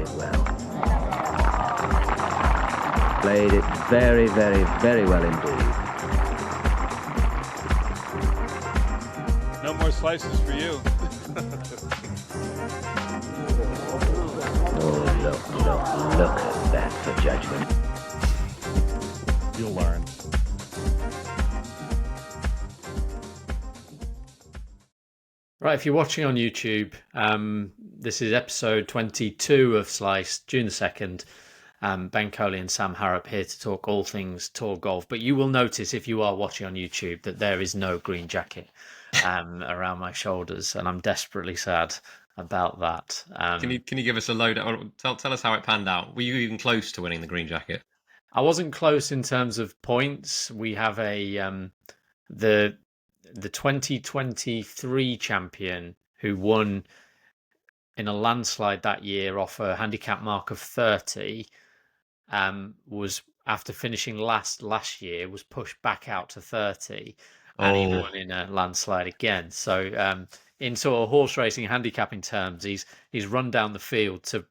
it well. Played it very, very, very well indeed. No more slices for you. Oh, look at that for judgment. You'll learn. Right, if you're watching on YouTube, this is episode 22 of Slice, June the 2nd. Ben Coley and Sam Harrop here to talk all things tour golf. But you will notice if you are watching on YouTube that there is no green jacket around my shoulders, and I'm desperately sad about that. Can you give us a lowdown? Tell us how it panned out. Were you even close to winning the green jacket? I wasn't close in terms of points. We have the 2023 champion who won in a landslide that year off a handicap mark of 30. Was, after finishing last year, was pushed back out to 30, and he won in a landslide again. So in sort of horse racing handicapping terms, he's run down the field to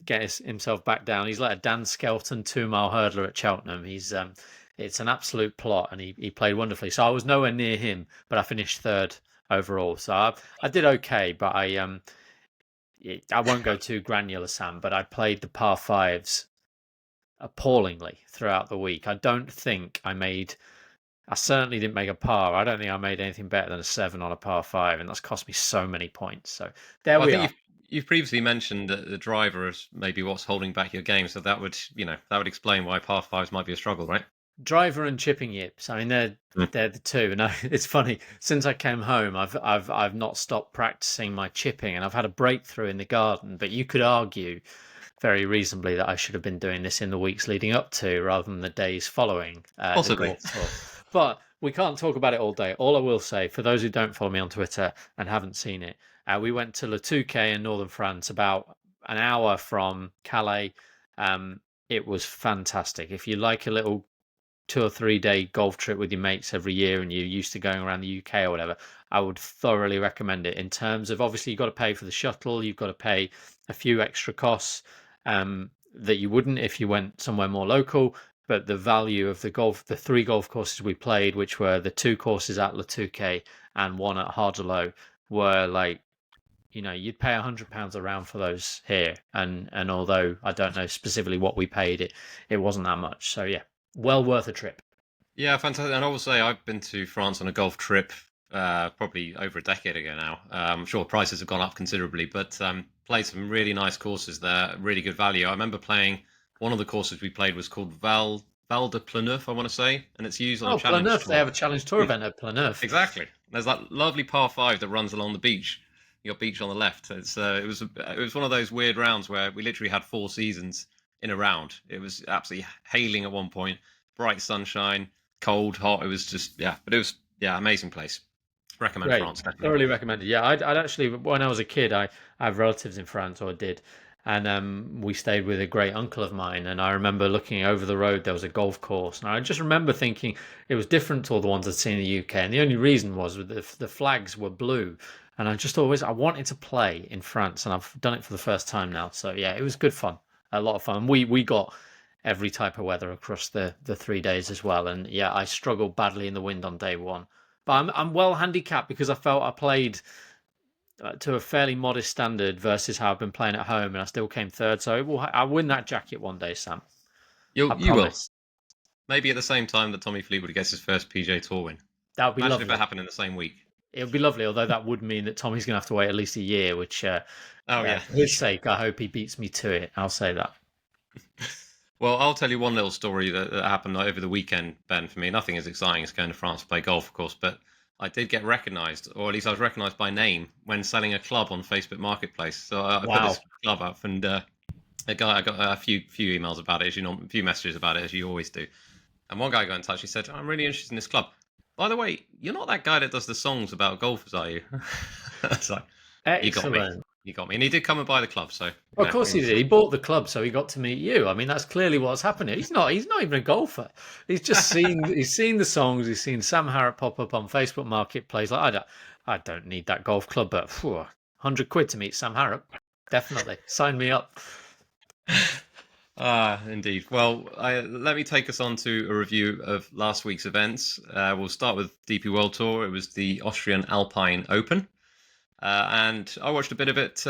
get himself back down. He's like a Dan Skelton 2-mile hurdler at Cheltenham. It's an absolute plot, and he played wonderfully. So I was nowhere near him, but I finished third overall. So I did okay, but I won't go too granular, Sam, but I played the par fives appallingly throughout the week. I certainly didn't make a par. I don't think I made anything better than a 7 on a par 5, and that's cost me so many points. So there we are. You've previously mentioned that the driver is maybe what's holding back your game, so that would explain why par 5s might be a struggle, right? Driver and chipping yips. I mean, they're the two. And it's funny, since I came home, I've not stopped practicing my chipping, and I've had a breakthrough in the garden. But you could argue very reasonably that I should have been doing this in the weeks leading up to, rather than the days following. Possibly. The golf tour. But we can't talk about it all day. All I will say, for those who don't follow me on Twitter and haven't seen it, we went to Le Touquet in northern France, about an hour from Calais. It was fantastic. If you like a little 2 or 3 day golf trip with your mates every year and you're used to going around the UK or whatever, I would thoroughly recommend it. In terms of, obviously, you've got to pay for the shuttle, you've got to pay a few extra costs that you wouldn't if you went somewhere more local. But the value of the 3 golf courses we played, which were the 2 courses at Le Touquet and 1 at Hardelot, were like, you'd pay £100 a round for those here. And although I don't know specifically what we paid, it wasn't that much. So yeah, well worth a trip. Yeah, fantastic. And I will say I've been to France on a golf trip probably over a decade ago now. I'm sure prices have gone up considerably, but played some really nice courses there, really good value. I remember playing, one of the courses we played was called Val de Pleneuf, I want to say, and it's used on a challenge Pleneuf. tour. They have a challenge tour event at Pleneuf. Exactly. There's that lovely par 5 that runs along the beach. You got beach on the left. It was one of those weird rounds where we literally had 4 seasons in a round. It was absolutely hailing at one point, bright sunshine, cold, hot. It was just amazing place. Recommend France. Definitely. Thoroughly recommended. Yeah, I'd actually, when I was a kid, I have relatives in France, or did, and we stayed with a great uncle of mine. And I remember looking over the road, there was a golf course, and I just remember thinking it was different to all the ones I'd seen in the UK. And the only reason was the flags were blue, and I wanted to play in France, and I've done it for the first time now. So yeah, it was good fun, a lot of fun. We got every type of weather across the 3 days as well. And yeah, I struggled badly in the wind on day 1. But I'm well handicapped because I felt I played to a fairly modest standard versus how I've been playing at home, and I still came third. So I'll win that jacket one day, Sam. You will. Maybe at the same time that Tommy Fleetwood gets his first PGA Tour win. That would be lovely. If it happened in the same week. It would be lovely, although that would mean that Tommy's going to have to wait at least a year, which, for his sake, I hope he beats me to it. I'll say that. Well, I'll tell you one little story that happened over the weekend, Ben, for me. Nothing as exciting as going to France to play golf, of course, but I did get recognised, or at least I was recognised by name when selling a club on Facebook Marketplace. So I put this club up, and I got a few emails about it, a few messages about it, as you always do. And one guy got in touch. He said, "I'm really interested in this club. By the way, you're not that guy that does the songs about golfers, are you?" It's like, excellent. You got me. And he did come and buy the club, so... Of course he did. He bought the club, so he got to meet you. I mean, that's clearly what's happening. He's not even a golfer. He's just seen the songs. He's seen Sam Harrop pop up on Facebook Marketplace. Like, I don't need that golf club, but £100 to meet Sam Harrop. Definitely. Sign me up. Indeed. Well, let me take us on to a review of last week's events. We'll start with DP World Tour. It was the Austrian Alpine Open. And I watched a bit of it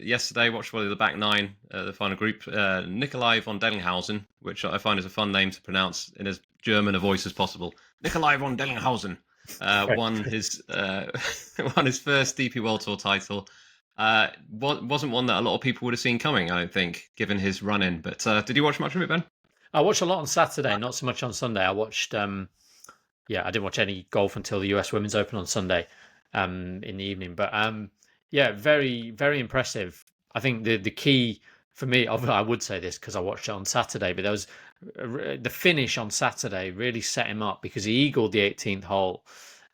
yesterday, watched one of the back nine, the final group. Nikolai von Dellingshausen, which I find is a fun name to pronounce in as German a voice as possible. Nikolai von Dellingshausen won his won his first DP World Tour title. Wasn't one that a lot of people would have seen coming, I don't think, given his run in. But did you watch much of it, Ben? I watched a lot on Saturday, not so much on Sunday. I watched, I didn't watch any golf until the US Women's Open on Sunday in the evening. But very, very impressive. I think the key for me, I would say this because I watched it on Saturday, but there was the finish on Saturday really set him up because he eagled the 18th hole.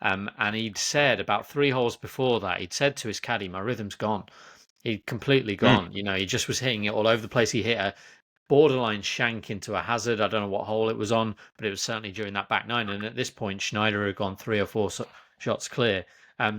And he'd said about 3 holes before that, he'd said to his caddy, my rhythm's gone. He'd completely gone. He just was hitting it all over the place. He hit a borderline shank into a hazard. I don't know what hole it was on, but it was certainly during that back nine. And at this point, Schneider had gone 3 or 4 shots clear.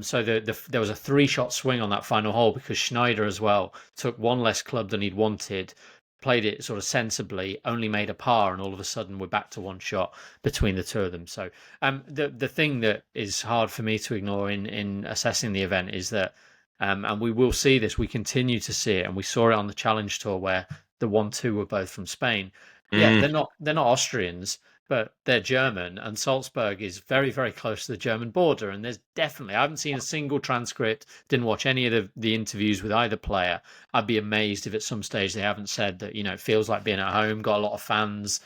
So there was a 3-shot swing on that final hole because Schneider as well took 1 less club than he'd wanted, played it sort of sensibly, only made a par, and all of a sudden we're back to 1 shot between the two of them. So the thing that is hard for me to ignore in assessing the event is that, and we will see this, we continue to see it, and we saw it on the Challenge Tour where the 1-2 were both from Spain. Yeah, they're not Austrians, but they're German, and Salzburg is very, very close to the German border. And there's definitely, I haven't seen a single transcript, didn't watch any of the interviews with either player. I'd be amazed if at some stage they haven't said that, it feels like being at home, got a lot of fans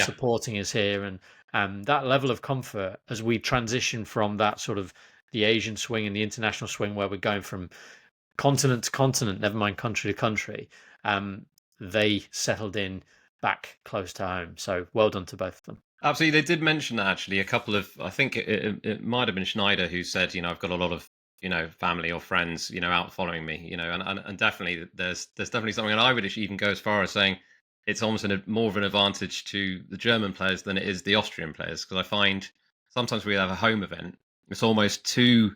supporting us here. And that level of comfort as we transition from that sort of the Asian swing and the international swing where we're going from continent to continent, never mind country to country, they settled in back close to home. So well done to both of them. Absolutely. They did mention that actually. A couple of, I think it might have been Schneider who said, I've got a lot of, family or friends, out following me, and definitely there's definitely something. And I would even go as far as saying it's almost more of an advantage to the German players than it is the Austrian players. Because I find sometimes we have a home event, it's almost too,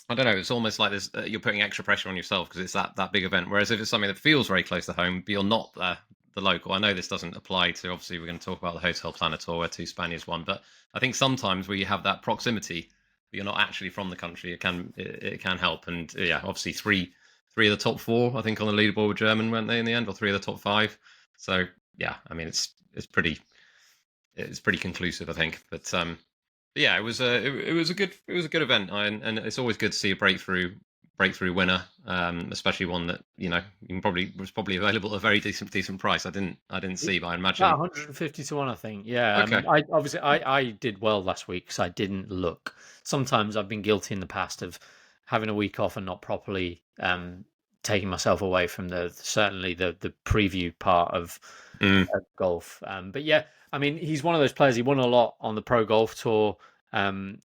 I don't know, it's almost like there's you're putting extra pressure on yourself because it's that big event. Whereas if it's something that feels very close to home, but you're not the local. I know this doesn't apply to, obviously we're going to talk about the Hotel Planet Tour where 2 Spaniards won, but I think sometimes where you have that proximity, but you're not actually from the country, it can help. And obviously three of the top 4, I think, on the leaderboard were German, weren't they, in the end, or 3 of the top 5? So I mean it's pretty conclusive, I think. But it was a good event, and it's always good to see a breakthrough winner, especially one that was probably available at a very decent price. I didn't see, but I imagine 150 to 1, I think. Yeah. Okay. I did well last week because I didn't look. Sometimes I've been guilty in the past of having a week off and not properly taking myself away from certainly the preview part of golf. But yeah, I mean, he's one of those players. He won a lot on the Pro Golf Tour.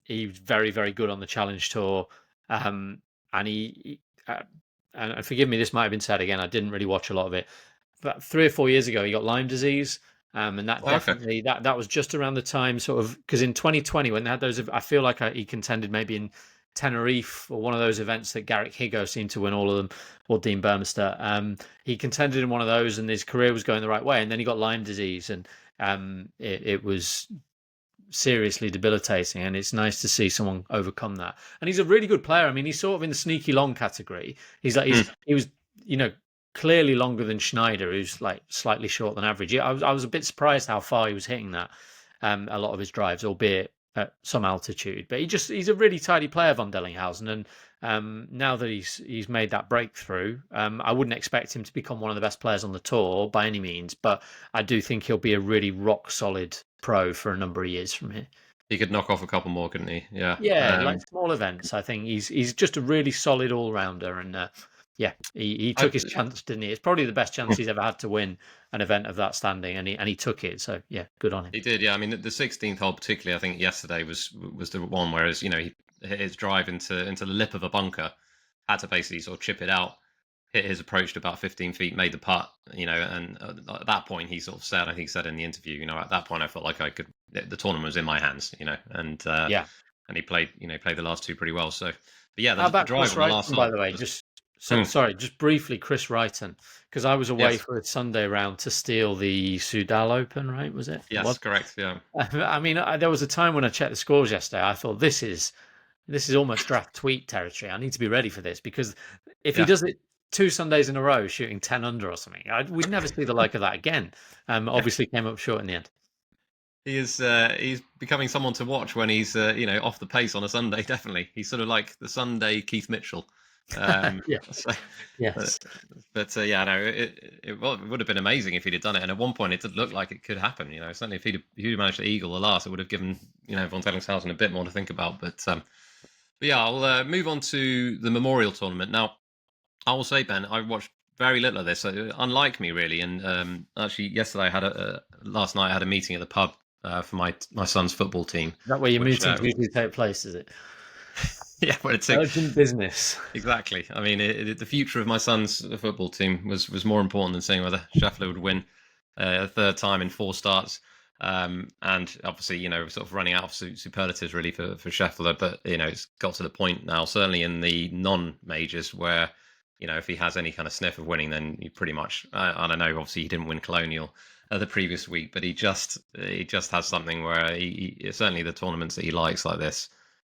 He was very, very good on the Challenge Tour. And he and forgive me, this might have been said again, I didn't really watch a lot of it, but 3 or 4 years ago he got Lyme disease, and that definitely that was just around the time, sort of, because in 2020 when they had those, I feel like he contended maybe in Tenerife or one of those events that Garrick Higo seemed to win all of them, or Dean Burmester. He contended in one of those and his career was going the right way, and then he got Lyme disease, and it was seriously debilitating, and it's nice to see someone overcome that. And he's a really good player. I mean, he's sort of in the sneaky long category. He was clearly longer than Schneider, who's like slightly short than average. I was a bit surprised how far he was hitting that, a lot of his drives, albeit at some altitude. But he's a really tidy player, von Dellingshausen, and now that he's made that breakthrough, I wouldn't expect him to become one of the best players on the tour by any means, but I do think he'll be a really rock solid pro for a number of years from here. He could knock off a couple more, couldn't he? Yeah, like small events. I think he's just a really solid all rounder, and he took his chance, didn't he? It's probably the best chance he's ever had to win an event of that standing, and he took it. So yeah, good on him. He did. Yeah, I mean the 16th hole particularly, I think yesterday was the one, whereas he hit his drive into the lip of a bunker, had to basically sort of chip it out, hit his approach to about 15 feet, made the putt, and at that point he sort of said, I think he said in the interview, at that point I felt like the tournament was in my hands, and and he played the last 2 pretty well. So, but yeah, how about the drive Chris on the last Wright, by the way, just So sorry, just briefly, Chris Wrighton, because I was away Yes. for a Sunday round to steal the Sudal Open, right? Was it? Yes, correct. Yeah. I mean, there was a time when I checked the scores yesterday. I thought this is almost draft tweet territory. I need to be ready for this because if he Yeah. does it 2 Sundays in a row, shooting 10 under or something, we'd never see the like of that again. Obviously, came up short in the end. He is he's becoming someone to watch when he's off the pace on a Sunday. Definitely, he's sort of like the Sunday Keith Mitchell. Yeah. So, Yes. but yeah, no, it would have been amazing if he'd have done it. And at one point, it did look like it could happen. Certainly if he'd managed to eagle the last, it would have given von Dellingshausen a bit more to think about. But yeah, I'll move on to the Memorial Tournament now. I will say, Ben, I watched very little of this, so unlike me really. And actually, yesterday last night I had a meeting at the pub for my son's football team. Is that where your meetings usually take place? Is it? Yeah, well, it's urgent business. Exactly. I mean, the future of my son's football team was more important than seeing whether Scheffler would win a third time in 4 starts. And obviously, sort of running out of superlatives really for Scheffler. But it's got to the point now, certainly in the non-majors, where if he has any kind of sniff of winning, then he pretty much. I don't know. Obviously, he didn't win Colonial the previous week, but he just has something where he certainly the tournaments that he likes like this.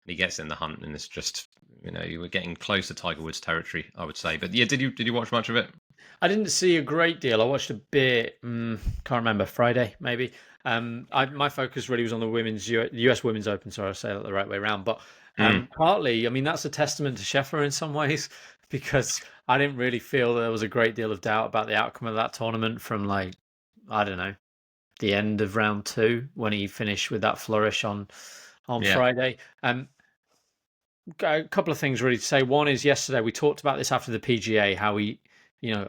He gets in the hunt, and it's just you were getting close to Tiger Woods territory, I would say. But yeah, did you watch much of it? I didn't see a great deal. I watched a bit. Can't remember, Friday maybe. My focus really was on the US Women's Open. Sorry, I say that the right way around. But partly, I mean, that's a testament to Scheffler in some ways because I didn't really feel there was a great deal of doubt about the outcome of that tournament from I don't know, the end of round 2 when he finished with that flourish on Friday. A couple of things really to say. One is yesterday we talked about this after the PGA, how he,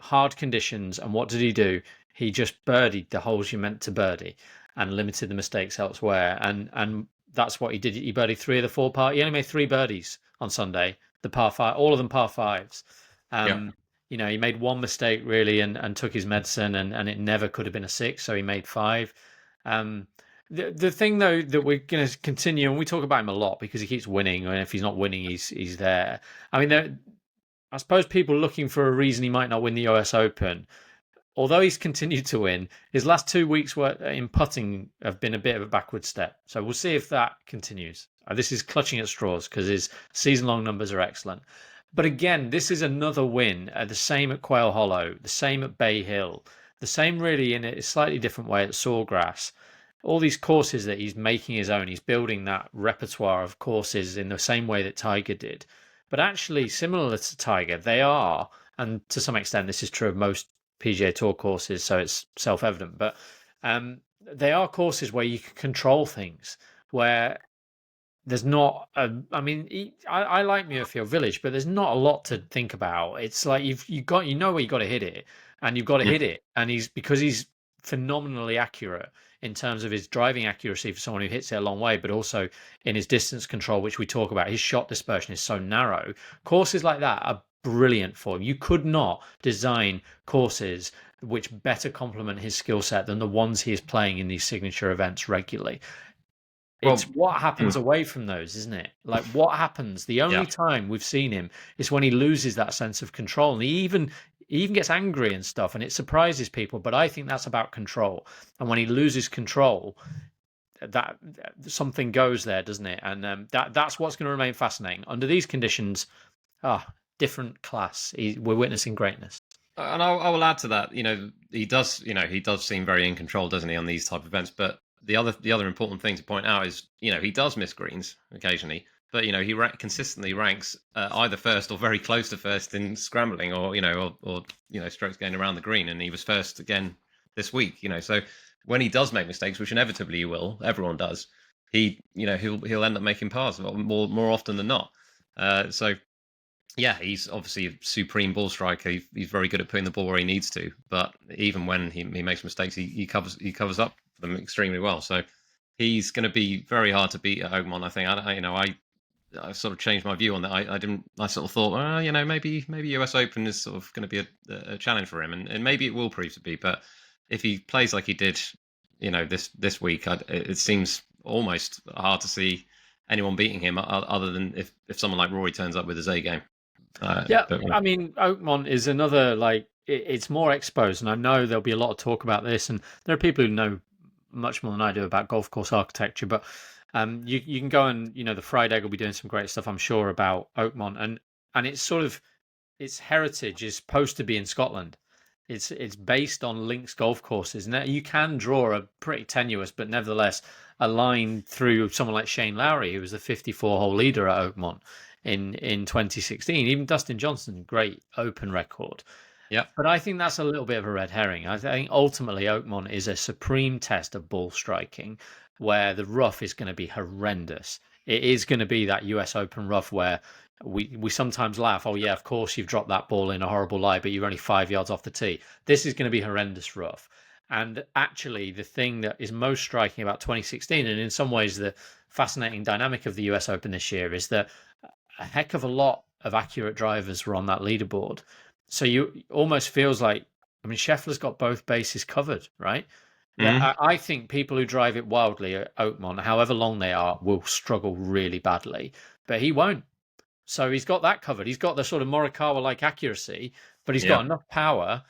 hard conditions, and what did he do? He just birdied the holes you meant to birdie and limited the mistakes elsewhere. And that's what he did. He birdied 3 of the 4 par. He only made 3 birdies on Sunday, the par 5, all of them par 5s. He made 1 mistake really and took his medicine and it never could have been a 6, so he made 5. The thing though that we're going to continue, and we talk about him a lot because he keeps winning, and if he's not winning, he's there. I mean, I suppose people looking for a reason he might not win the US Open. Although he's continued to win, his last 2 weeks in putting have been a bit of a backward step. So we'll see if that continues. This is clutching at straws because his season-long numbers are excellent. But again, this is another win. The same at Quail Hollow, the same at Bay Hill, the same really in a slightly different way at Sawgrass. All these courses that he's making his own, he's building that repertoire of courses in the same way that Tiger did. But actually, similar to Tiger, they are, and to some extent this is true of most PGA Tour courses, so it's self-evident, but they are courses where you can control things, where there's not I like Muirfield Village, but there's not a lot to think about. It's like you where you got to hit it, and you've got to hit it, and because he's phenomenally accurate in terms of his driving accuracy for someone who hits it a long way, but also in his distance control, which we talk about. His shot dispersion is so narrow. Courses like that are brilliant for him. You could not design courses which better complement his skill set than the ones he is playing in these signature events regularly. It's what happens away from those, isn't it? Like what happens? The only time we've seen him is when he loses that sense of control, and he even gets angry and stuff, and it surprises people. But I think that's about control. And when he loses control, that something goes there, doesn't it? And that's what's going to remain fascinating under these conditions. Different class. We're witnessing greatness. And I will add to that. He does seem very in control, doesn't he, on these type of events? But the other important thing to point out is, he does miss greens occasionally, but he consistently ranks either first or very close to first in scrambling, or strokes gained around the green, and he was first again this week. So when he does make mistakes, which inevitably he will, everyone does, he'll end up making pars more often than not. So yeah, he's obviously a supreme ball striker. He's very good at putting the ball where he needs to, but even when he makes mistakes, he covers up them extremely well. So he's going to be very hard to beat at Oakmont. I think. I sort of changed my view on that. I sort of thought, maybe US Open is sort of going to be a challenge for him, and maybe it will prove to be. But if he plays like he did, this week, it seems almost hard to see anyone beating him other than if someone like Rory turns up with his A game. Yeah, But, I mean, Oakmont is another, like, it's more exposed, and I know there'll be a lot of talk about this, and there are people who know much more than I do about golf course architecture, but you can go and, the Fried Egg will be doing some great stuff, I'm sure, about Oakmont, and it's sort of, its heritage is supposed to be in Scotland. It's based on links golf courses. Now you can draw a pretty tenuous, but nevertheless a line through someone like Shane Lowry, who was the 54-hole leader at Oakmont in 2016. Even Dustin Johnson, great Open record. yeah, But I think that's a little bit of a red herring. I think ultimately Oakmont is a supreme test of ball striking, where the rough is going to be horrendous. It is going to be that US Open rough where we sometimes laugh, oh yeah, of course you've dropped that ball in a horrible lie, but you're only 5 yards off the tee. This is going to be horrendous rough. And actually, the thing that is most striking about 2016, and in some ways the fascinating dynamic of the US Open this year, is that a heck of a lot of accurate drivers were on that leaderboard. So you almost feels like, I mean, Scheffler's got both bases covered, right? I think people who drive it wildly at Oakmont, however long they are, will struggle really badly, but he won't. So he's got that covered. He's got the sort of Morikawa-like accuracy, but he's got enough power.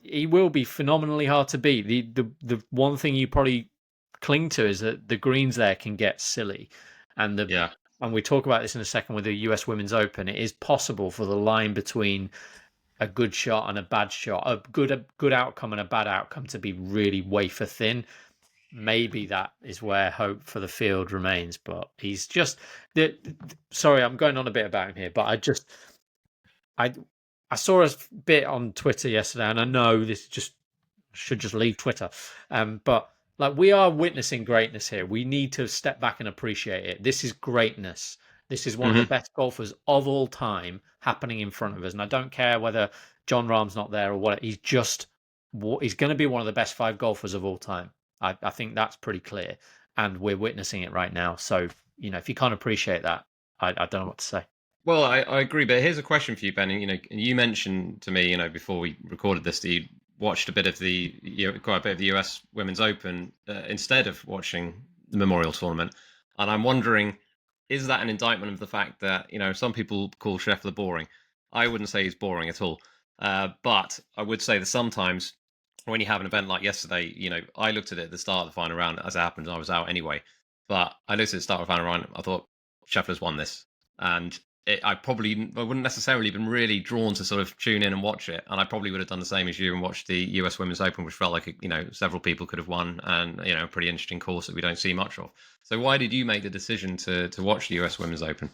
He will be phenomenally hard to beat. The one thing you probably cling to is that the greens there can get silly, and and we talk about this in a second with the US Women's Open. It is possible for the line between a good shot and a bad shot, a good outcome and a bad outcome, to be really wafer thin. Maybe that is where hope for the field remains, but he's just sorry, I'm going on a bit about him here, but I saw a bit on Twitter yesterday, and I know this should just leave Twitter, but like, we are witnessing greatness here. We need to step back and appreciate it. This is greatness. This is one of the best golfers of all time happening in front of us, and I don't care whether John Rahm's not there or what. He's going to be one of the best 5 golfers of all time. I think that's pretty clear, and we're witnessing it right now. So, if you can't appreciate that, I don't know what to say. Well, I agree, but here's a question for you, Ben. You mentioned to me, before we recorded this, that you watched a bit of quite a bit of the US Women's Open instead of watching the Memorial Tournament, and I'm wondering, is that an indictment of the fact that some people call Scheffler boring? I wouldn't say he's boring at all, but I would say that sometimes when you have an event like yesterday, I looked at it at the start of the final round. As it happened, I was out anyway, but I looked at the start of the final round. I thought Scheffler's won this, and I wouldn't necessarily been really drawn to sort of tune in and watch it, and I probably would have done the same as you and watched the US Women's Open, which felt like several people could have won, and a pretty interesting course that we don't see much of. So why did you make the decision to watch the US Women's Open?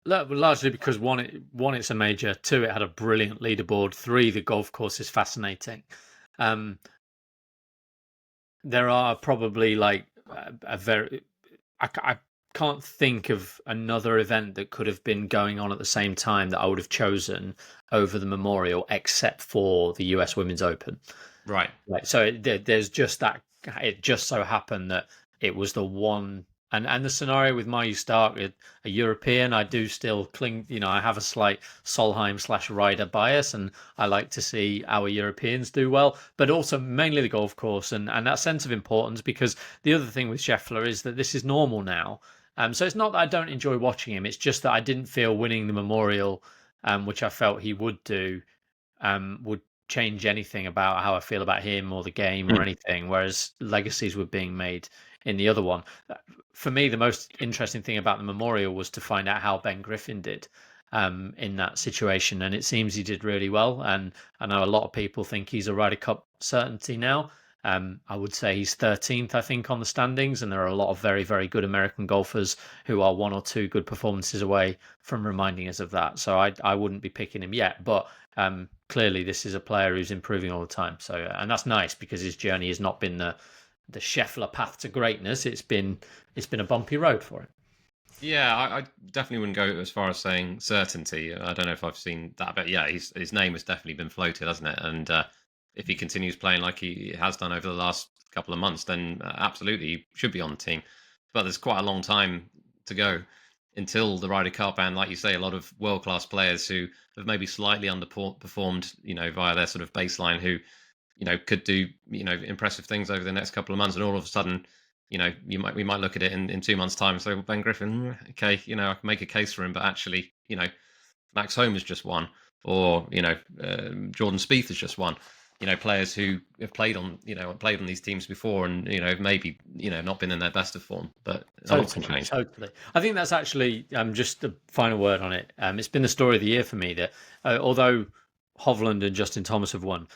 Largely because one, it's a major. 2, it had a brilliant leaderboard. 3, the golf course is fascinating. There are probably like I can't think of another event that could have been going on at the same time that I would have chosen over the Memorial, except for the US Women's Open. Right. So there's just that. It just so happened that it was the one. And the scenario with Mayu Stark, a European, I do still cling. I have a slight Solheim/Ryder bias, and I like to see our Europeans do well, but also mainly the golf course and that sense of importance. Because the other thing with Scheffler is that this is normal now. So it's not that I don't enjoy watching him. It's just that I didn't feel winning the Memorial, which I felt he would do, would change anything about how I feel about him or the game or anything. Whereas legacies were being made in the other one. For me, the most interesting thing about the Memorial was to find out how Ben Griffin did in that situation, and it seems he did really well. And I know a lot of people think he's a Ryder Cup certainty now. I would say he's 13th, I think, on the standings, and there are a lot of very, very good American golfers who are 1 or 2 good performances away from reminding us of that. So I wouldn't be picking him yet, but clearly this is a player who's improving all the time. So and that's nice, because his journey has not been the Scheffler path to greatness. It's been a bumpy road for him. Yeah, I definitely wouldn't go as far as saying certainty. I don't know if I've seen that, but yeah, his name has definitely been floated, hasn't it? And if he continues playing like he has done over the last couple of months, then absolutely he should be on the team. But there's quite a long time to go until the Ryder Cup, and like you say, a lot of world-class players who have maybe slightly underperformed, via their sort of baseline, who could do impressive things over the next couple of months, and all of a sudden, we might look at it in 2 months' time and say, well, Ben Griffin, okay, I can make a case for him, but actually, Max Homa has just won, or Jordan Spieth has just won. Players who have played on these teams before, and maybe not been in their best of form, but a lot can change. Totally. I think that's actually just the final word on it. It's been the story of the year for me that although Hovland and Justin Thomas have won,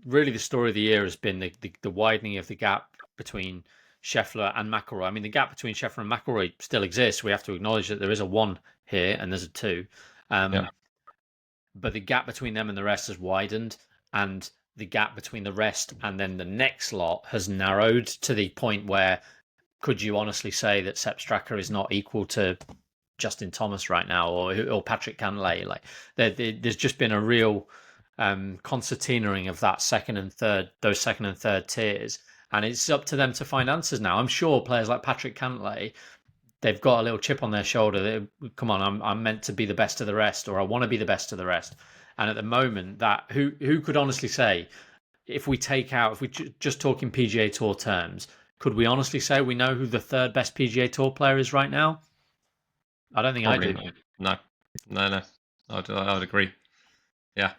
really the story of the year has been the widening of the gap between Scheffler and McIlroy. I mean, the gap between Scheffler and McIlroy still exists. We have to acknowledge that there is a 1 here and there's a 2. But the gap between them and the rest has widened, and the gap between the rest and then the next lot has narrowed to the point where could you honestly say that Sepp Straka is not equal to Justin Thomas right now, or Patrick Cantlay? Like there's just been a real concertinaing of those second and third tiers, and it's up to them to find answers now. I'm sure players like Patrick Cantlay, they've got a little chip on their shoulder. Come on, I'm meant to be the best of the rest, or I want to be the best of the rest. And at the moment, that who could honestly say, if we just talk in PGA Tour terms, could we honestly say we know who the third best PGA Tour player is right now? I don't think Probably I do. No. I would agree. Yeah,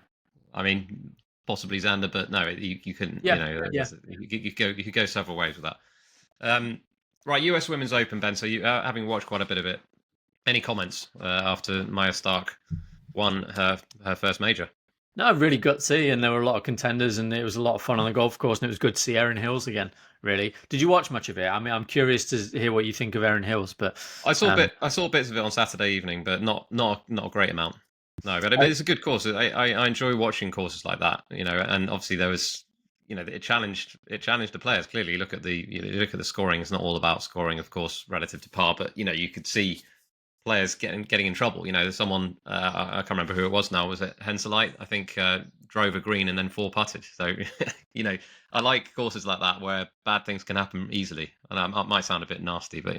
I mean, possibly Xander, but no, you couldn't. You could go several ways with that. Right, US Women's Open, Ben. So you having watched quite a bit of it, any comments after Maya Stark won her first major? No, really gutsy, and there were a lot of contenders, and it was a lot of fun on the golf course, and it was good to see Erin Hills again. Really, did you watch much of it? I mean, I'm curious to hear what you think of Erin Hills, but I saw bits of it on Saturday evening, but not a great amount. No, but it's a good course. I enjoy watching courses like that, and obviously there was, it challenged the players. Clearly, you look at the scoring. It's not all about scoring, of course, relative to par, but you could see players getting in trouble. There's someone, I can't remember who it was now. Was it Henselite? I think drove a green and then 4-putted. So I like courses like that where bad things can happen easily. And it might sound a bit nasty, but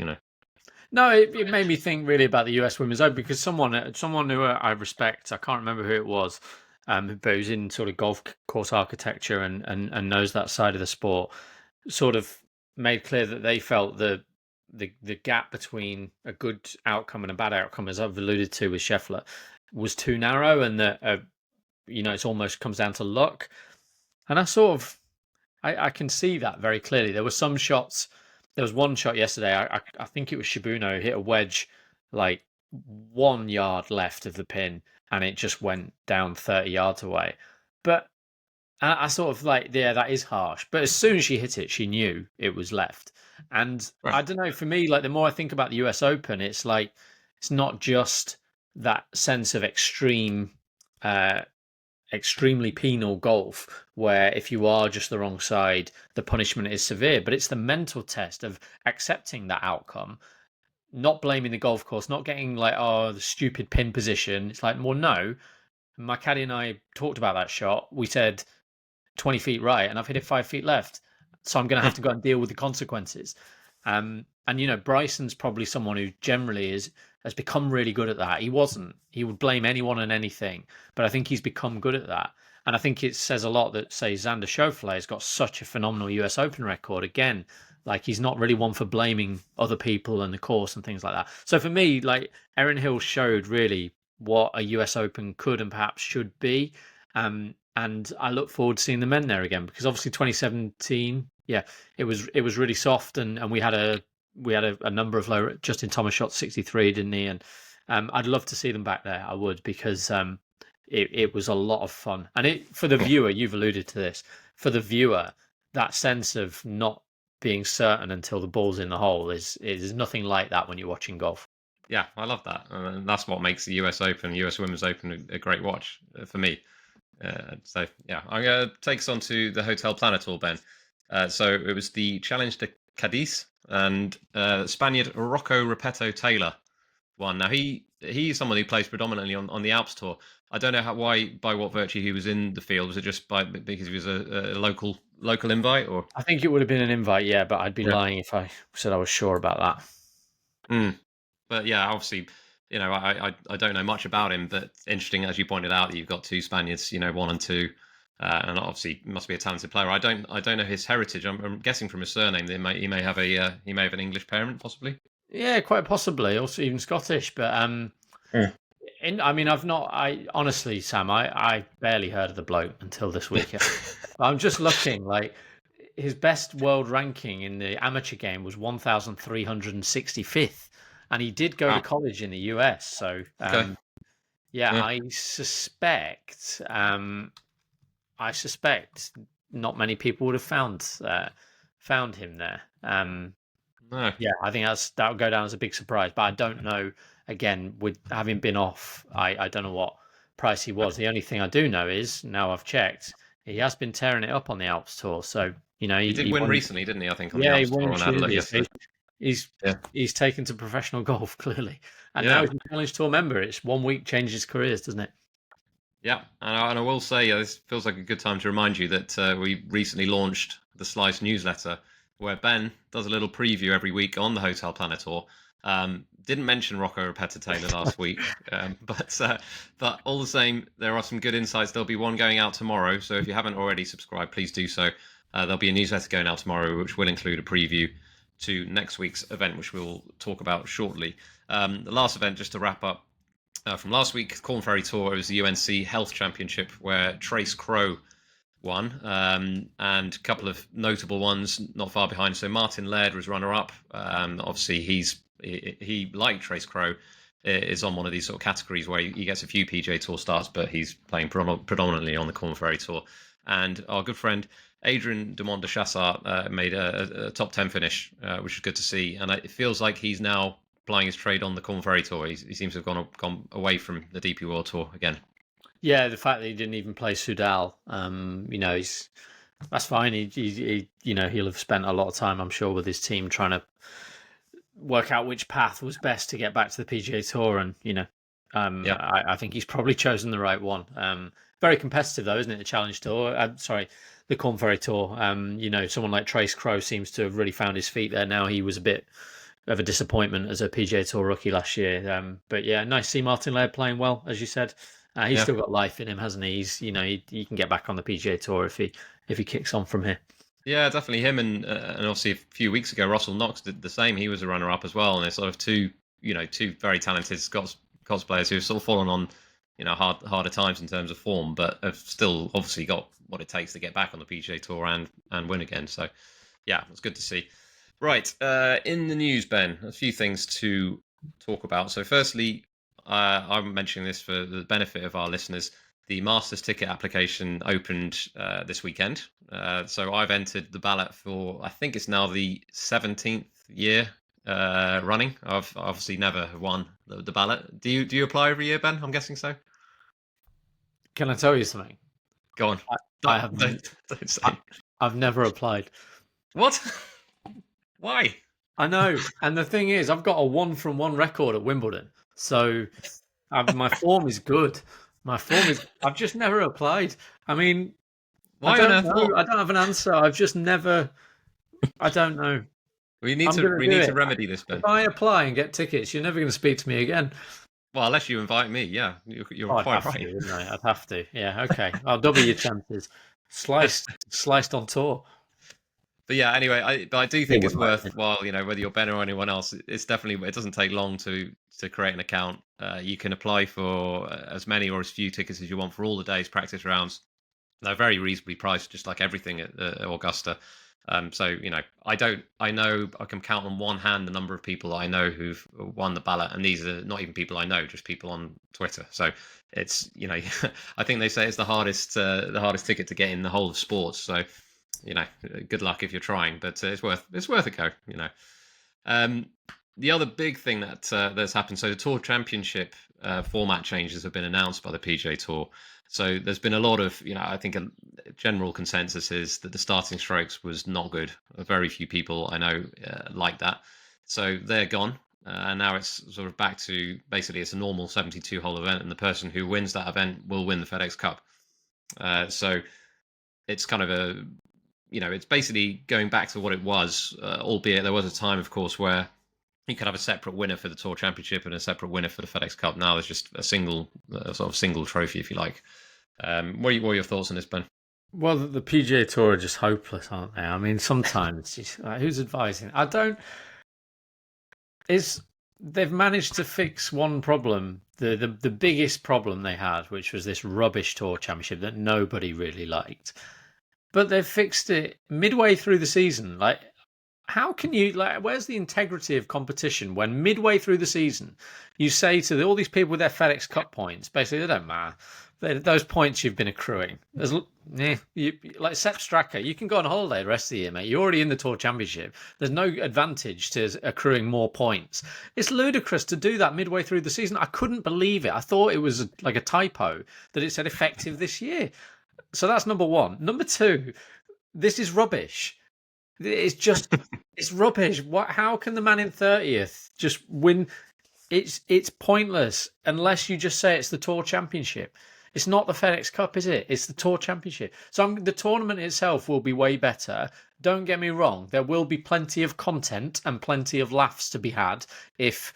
No, it made me think really about the US Women's Open, because someone who I respect, I can't remember who it was, but who's in sort of golf course architecture and knows that side of the sport, sort of made clear that they felt the gap between a good outcome and a bad outcome, as I've alluded to with Scheffler, was too narrow, and that it almost comes down to luck. And I can see that very clearly. There were some shots. There was one shot yesterday. I think it was Shibuno, hit a wedge like 1 yard left of the pin, and it just went down 30 yards away. But I sort of like, yeah, that is harsh. But as soon as she hit it, she knew it was left. And right. I don't know, for me, like the more I think about the US Open, it's like, it's not just that sense of extremely penal golf, where if you are just the wrong side, the punishment is severe, but it's the mental test of accepting that outcome, not blaming the golf course, not getting like, oh, the stupid pin position. It's like, well, no, my caddy and I talked about that shot. We said 20 feet right, and I've hit it 5 feet left. So I'm going to have to go and deal with the consequences. And, Bryson's probably someone who generally has become really good at that. He wasn't. He would blame anyone and anything. But I think he's become good at that. And I think it says a lot that, say, Xander Schauffele has got such a phenomenal US Open record. Again, like, he's not really one for blaming other people and the course and things like that. So for me, like, Erin Hill showed really what a US Open could and perhaps should be. And I look forward to seeing the men there again, because obviously 2017, yeah, it was really soft, and we had a number of low. Justin Thomas shot 63, didn't he? And I'd love to see them back there. I would, because it was a lot of fun. And for the viewer, you've alluded to this. For the viewer, that sense of not being certain until the ball's in the hole is nothing like that when you're watching golf. Yeah, I love that. And that's what makes the US Open, US Women's Open, a great watch for me. So yeah, I'm going to take us on to the Hotel Planet Tour, Ben. So it was the Challenge to Cadiz, and Spaniard Rocco Repetto Taylor won. Now he's someone who plays predominantly on the Alps Tour. I don't know by what virtue he was in the field. Was it just because he was a local invite, or? I think it would have been an invite, yeah, but I'd be lying if I said I was sure about that. But yeah, obviously, I don't know much about him, but interesting, as you pointed out, that you've got two Spaniards, 1 and 2, and obviously must be a talented player. I don't know his heritage. I'm guessing from his surname that he may have an English parent, possibly. Yeah, quite possibly, also even Scottish. But I mean, I honestly, Sam, I barely heard of the bloke until this weekend. I'm just looking, like, his best world ranking in the amateur game was 1,365th, and he did go to Wow. college in the US. So, Okay. yeah, Yeah. I suspect not many people would have found him there. No. Yeah, I think that would go down as a big surprise, but I don't know. Again, with having been off, I don't know what price he was. The only thing I do know is now I've checked, he has been tearing it up on the Alps tour. So He did win won, recently, didn't he? I think on the yeah, he Alps won tour, in and I had a look Tunisia. So yesterday. Yeah. he's taken to professional golf clearly, and now Yeah. he's a Challenge Tour member. It's 1 week changes careers, doesn't it? Yeah, and I will say this feels like a good time to remind you that we recently launched the Slice newsletter, where Ben does a little preview every week on the Hotel Planet Tour. Didn't mention Rocco Repeta-Taylor last week, but all the same, there are some good insights. There'll be one going out tomorrow, so if you haven't already subscribed, please do so. There'll be a newsletter going out tomorrow, which will include a preview to next week's event, which we'll talk about shortly. The last event, just to wrap up, from last week, Corn Ferry Tour, it was the UNC Health Championship where Trace Crowe won, and a couple of notable ones not far behind. So Martin Laird was runner-up. Obviously, he like Trace Crowe, is on one of these sort of categories where he gets a few PGA Tour starts, but he's playing predominantly on the Corn Ferry Tour. And our good friend Adrian Dumont de Chassart made a top 10 finish, which is good to see. And it feels like he's now plying his trade on the Corn Ferry Tour. He seems to have gone away from the DP World Tour again. Yeah, the fact that he didn't even play Soudal, that's fine. He'll have spent a lot of time, I'm sure, with his team trying to work out which path was best to get back to the PGA Tour, and I think he's probably chosen the right one. Very competitive though, isn't it? The Challenge Tour. The Corn Ferry Tour. Someone like Trace Crowe seems to have really found his feet there now. He was a bit of a disappointment as a PGA Tour rookie last year. But yeah, nice to see Martin Laird playing well, as you said. He's still got life in him, hasn't he? He can get back on the PGA Tour if he kicks on from here. Yeah, definitely him, and obviously a few weeks ago Russell Knox did the same. He was a runner-up as well, and they're sort of two very talented Scots players who have sort of fallen on harder times in terms of form, but have still obviously got what it takes to get back on the PGA Tour and win again. So yeah, it's good to see. Right, in the news, Ben, a few things to talk about. So firstly, I'm mentioning this for the benefit of our listeners. The Masters ticket application opened this weekend. So I've entered the ballot for, I think it's now the 17th year running. I've obviously never won the ballot. Do you apply every year, Ben? I'm guessing so. Can I tell you something? Go on. I have. Don't say. I've never applied. What? Why? I know. And the thing is, I've got a 1-from-1 record at Wimbledon. So my form is good. I've just never applied. I mean, why I don't know. I don't have an answer. I've just never. I don't know. We need to remedy this, Ben. If I apply and get tickets, you're never going to speak to me again. Well, unless you invite me, yeah, you're quite right. I'd have to. Yeah, okay. I'll double your chances. Sliced on tour. But yeah, anyway, I do think it's worthwhile. Whether you're Ben or anyone else, it's definitely. It doesn't take long to create an account. You can apply for as many or as few tickets as you want for all the day's practice rounds. They're very reasonably priced, just like everything at Augusta. So I know I can count on one hand the number of people I know who've won the ballot, and these are not even people I know, just people on Twitter. So it's I think they say it's the hardest ticket to get in the whole of sports. So good luck if you're trying, but it's worth a go. The other big thing that's happened, so the Tour Championship format changes have been announced by the PGA Tour. So there's been a lot of, I think a general consensus is that the starting strokes was not good. Very few people I know like that. So they're gone. And now it's sort of back to basically it's a normal 72-hole event, and the person who wins that event will win the FedEx Cup. So it's kind of it's basically going back to what it was, albeit there was a time, of course, where you could have a separate winner for the Tour Championship and a separate winner for the FedEx Cup. Now there's just a single trophy, if you like. What are your thoughts on this, Ben? Well, the PGA Tour are just hopeless, aren't they? I mean, sometimes who's advising? They've managed to fix one problem the biggest problem they had, which was this rubbish Tour Championship that nobody really liked. But they've fixed it midway through the season. Like, how can you, like, where's the integrity of competition when midway through the season you say to all these people with their FedEx Cup points, basically, they don't matter. Those points you've been accruing. Like Sepp Straka, you can go on holiday the rest of the year, mate. You're already in the Tour Championship. There's no advantage to accruing more points. It's ludicrous to do that midway through the season. I couldn't believe it. I thought it was like a typo that it said effective this year. So that's number one. Number two, this is rubbish. It's rubbish. How can the man in 30th just win? It's pointless unless you just say it's the Tour Championship. It's not the FedEx Cup, is it? It's the Tour Championship. So the tournament itself will be way better. Don't get me wrong. There will be plenty of content and plenty of laughs to be had if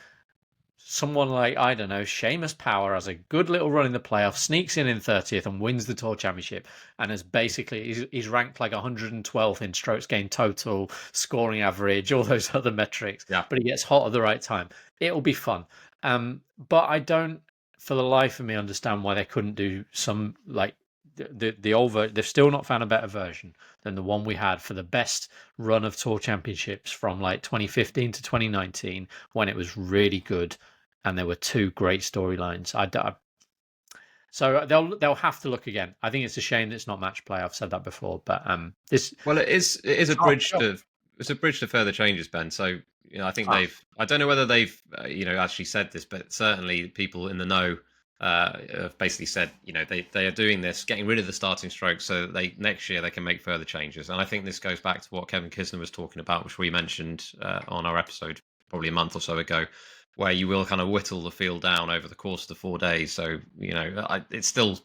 someone like, I don't know, Seamus Power has a good little run in the playoffs, sneaks in 30th and wins the Tour Championship, and is basically he's ranked like 112th in strokes gained total, scoring average, all those other metrics. Yeah. But he gets hot at the right time. It'll be fun. But I don't, for the life of me, understand why they couldn't do some, like, the old version. They've still not found a better version than the one we had for the best run of Tour Championships from like 2015 to 2019, when it was really good and there were two great storylines. So they'll have to look again. I think it's a shame that it's not match play. I've said that before, but it is a bridge to further changes, Ben. So I think I don't know whether they've actually said this, but certainly people in the know have basically said they are doing this, getting rid of the starting stroke, so that next year they can make further changes. And I think this goes back to what Kevin Kisner was talking about, which we mentioned on our episode probably a month or so ago, where you will kind of whittle the field down over the course of the 4 days. So it's still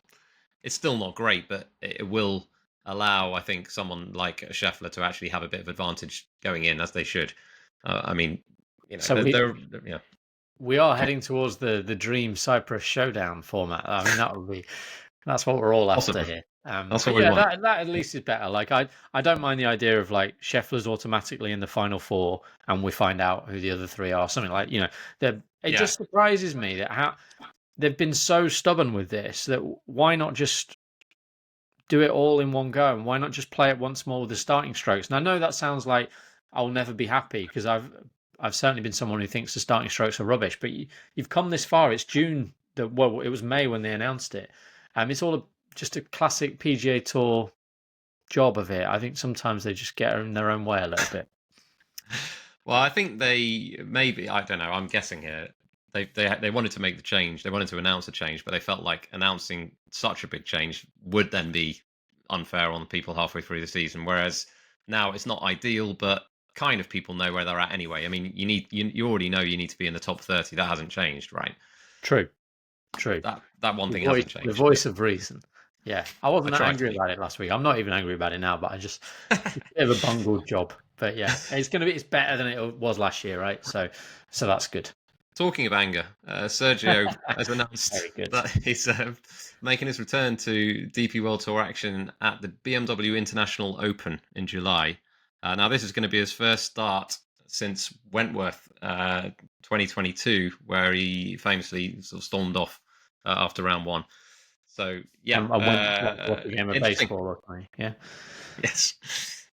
not great, but it will allow, I think, someone like Scheffler to actually have a bit of advantage going in, as they should. We are heading towards the dream Cyprus Showdown format. I mean, that's what we're all after here. That's what we want. That at least is better. Like I don't mind the idea of like Scheffler's automatically in the final four, and we find out who the other three are. Something like it just surprises me that how they've been so stubborn with this. That why not just do it all in one go, and why not just play it once more with the starting strokes? And I know that sounds like I'll never be happy, because I've certainly been someone who thinks the starting strokes are rubbish. But you've come this far. It's June. It was May when they announced it. It's all just a classic PGA Tour job of it. I think sometimes they just get in their own way a little bit. Well, I think they maybe, I don't know, I'm guessing here, they wanted to make the change. They wanted to announce a change, but they felt like announcing such a big change would then be unfair on people halfway through the season. Whereas now it's not ideal, but kind of people know where they're at anyway. I mean, you already know you need to be in the top 30. That hasn't changed, right? True. That one thing hasn't changed. The voice of reason. Yeah, I wasn't angry about it last week. I'm not even angry about it now, but it's a bit of a bungled job. But yeah, it's better than it was last year, right? So that's good. Talking of anger, Sergio has announced that he's making his return to DP World Tour action at the BMW International Open in July. Now, this is going to be his first start since Wentworth 2022, where he famously sort of stormed off after round one. So, yeah. A game of baseball, yeah. Yes.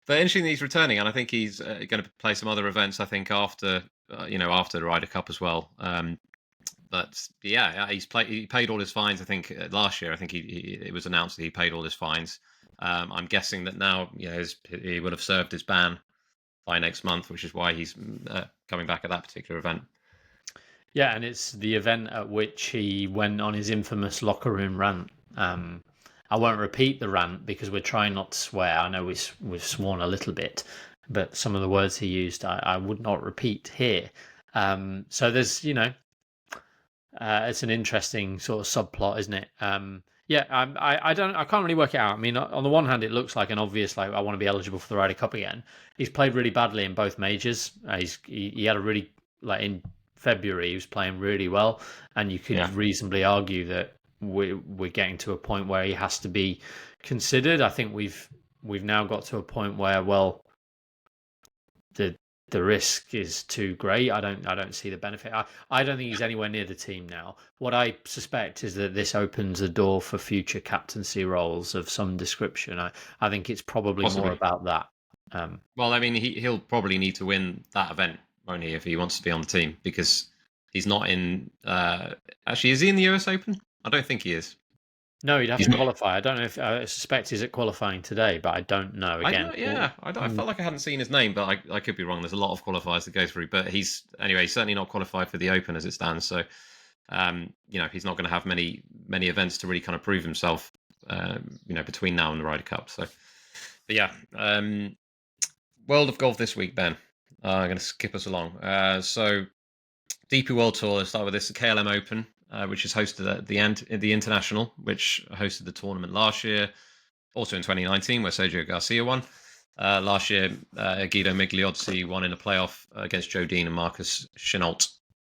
But interesting that he's returning, and I think he's going to play some other events, I think, after the Ryder Cup as well. But yeah, he paid all his fines. I think last year, I think it was announced that he paid all his fines. I'm guessing that now, he would have served his ban by next month, which is why he's coming back at that particular event. Yeah, and it's the event at which he went on his infamous locker room rant. I won't repeat the rant because we're trying not to swear. I know we've sworn a little bit, but some of the words he used, I would not repeat here. So there's, it's an interesting sort of subplot, isn't it? I can't really work it out. I mean, on the one hand, it looks like an obvious, like, I want to be eligible for the Ryder Cup again. He's played really badly in both majors. He had a really, like, in February, he was playing really well, and you could reasonably argue that we're getting to a point where he has to be considered. I think we've now got to a point where, well, the the risk is too great. I don't see the benefit. I don't think he's anywhere near the team now. What I suspect is that this opens a door for future captaincy roles of some description. I think it's probably Possibly. more about that. Well, I mean, he'll probably need to win that event, won't he, if he wants to be on the team, because he's not in. Actually, is he in the US Open? I don't think he is. No, he'd have to qualify. I don't know if I suspect he's at qualifying today, but I don't know. Again, I felt like I hadn't seen his name, but I could be wrong. There's a lot of qualifiers to go through, but he's certainly not qualified for the Open as it stands. So, he's not going to have many events to really kind of prove himself, between now and the Ryder Cup. So, but yeah, World of Golf this week, Ben. I'm going to skip us along. So, DP World Tour. Let's start with this: the KLM Open. Which is hosted at the International, which hosted the tournament last year, also in 2019, where Sergio Garcia won. Last year, Guido Migliozzi won in a playoff against Joe Dean and Marcus Chenault.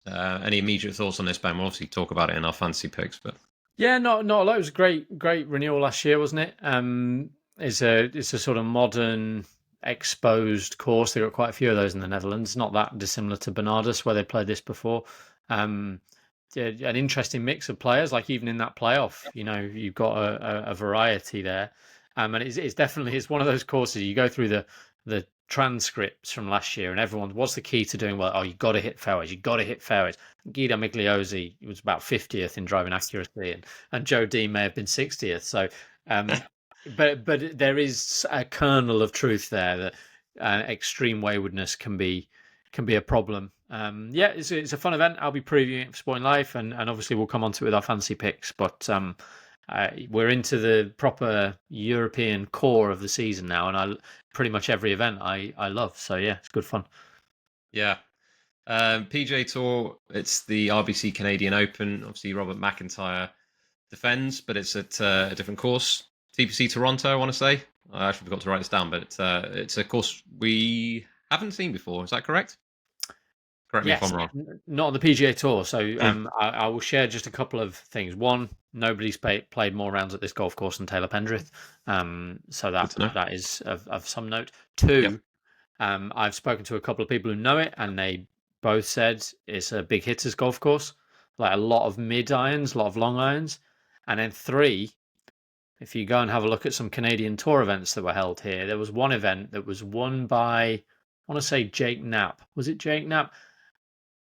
Any immediate thoughts on this, Ben? We'll obviously talk about it in our fantasy picks, but yeah, not a lot. It was a great renewal last year, wasn't it? It's a sort of modern exposed course. They got quite a few of those in the Netherlands. Not that dissimilar to Bernardus, where they played this before. An interesting mix of players, like even in that playoff, you've got a variety there, and it's definitely one of those courses you go through the transcripts from last year, and everyone, what's the key to doing well? Oh, you got to hit fairways. Guido Migliozzi was about 50th in driving accuracy, and Joe Dean may have been 60th. So, but there is a kernel of truth there that extreme waywardness can be a problem. It's a fun event. I'll be previewing it for Sporting Life, and obviously we'll come on to it with our fantasy picks. But we're into the proper European core of the season now, and pretty much every event I love. So yeah, it's good fun. Yeah. PGA Tour, it's the RBC Canadian Open. Obviously, Robert McIntyre defends, but it's at a different course. TPC Toronto, I want to say. I actually forgot to write this down, but it's a course we haven't seen before. Is that correct? Correct me if I'm wrong. Not on the PGA Tour. So I will share just a couple of things. One, nobody's played more rounds at this golf course than Taylor Pendrith. So that is of some note. Two, I've spoken to a couple of people who know it, and they both said it's a big hitters golf course, like a lot of mid irons, a lot of long irons. And then three, if you go and have a look at some Canadian Tour events that were held here, there was one event that was won by, I want to say Jake Knapp. Was it Jake Knapp?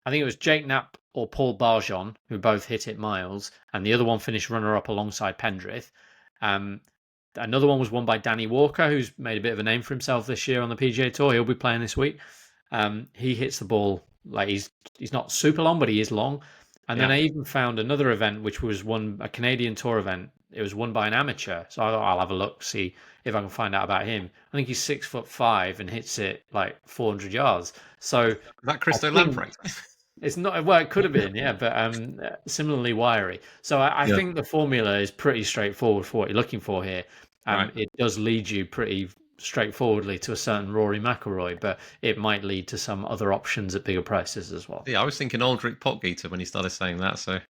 I think it was Jake Knapp or Paul Barjon, who both hit it miles, and the other one finished runner-up alongside Pendrith. Another one was won by Danny Walker, who's made a bit of a name for himself this year on the PGA Tour. He'll be playing this week. He hits the ball like he's not super long, but he is long. And then I even found another event, which was a Canadian Tour event. It was won by an amateur. So I thought I'll have a look, see if I can find out about him. I think he's 6'5" and hits it like 400 yards. So is that Christo Lamprecht? It's not, well, it could have been, yeah, but similarly wiry. So I think the formula is pretty straightforward for what you're looking for here. It does lead you pretty straightforwardly to a certain Rory McIlroy, but it might lead to some other options at bigger prices as well. Yeah, I was thinking Aldrich Potgieter when he started saying that. So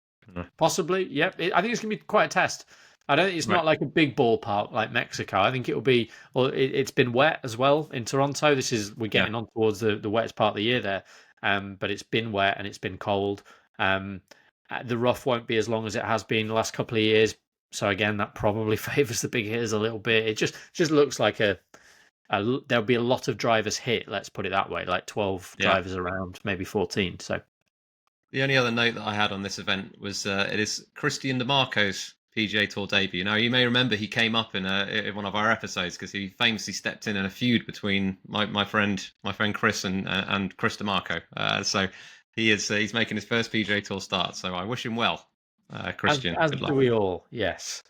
possibly, yep. I think it's going to be quite a test. I don't think it's not like a big ballpark like Mexico. I think it will be. Well, it's been wet as well in Toronto. We're getting on towards the wettest part of the year there. But it's been wet and it's been cold. The rough won't be as long as it has been the last couple of years. So again, that probably favours the big hitters a little bit. It just looks like there'll be a lot of drivers hit. Let's put it that way, like 12 drivers around, maybe 14. So the only other note that I had on this event was it is Christian DeMarco's PGA Tour debut. Now, you may remember he came up in one of our episodes because he famously stepped in a feud between my friend Chris and Chris DeMarco. So he's making his first PGA Tour start. So I wish him well, Christian. As good do luck. we all, yes.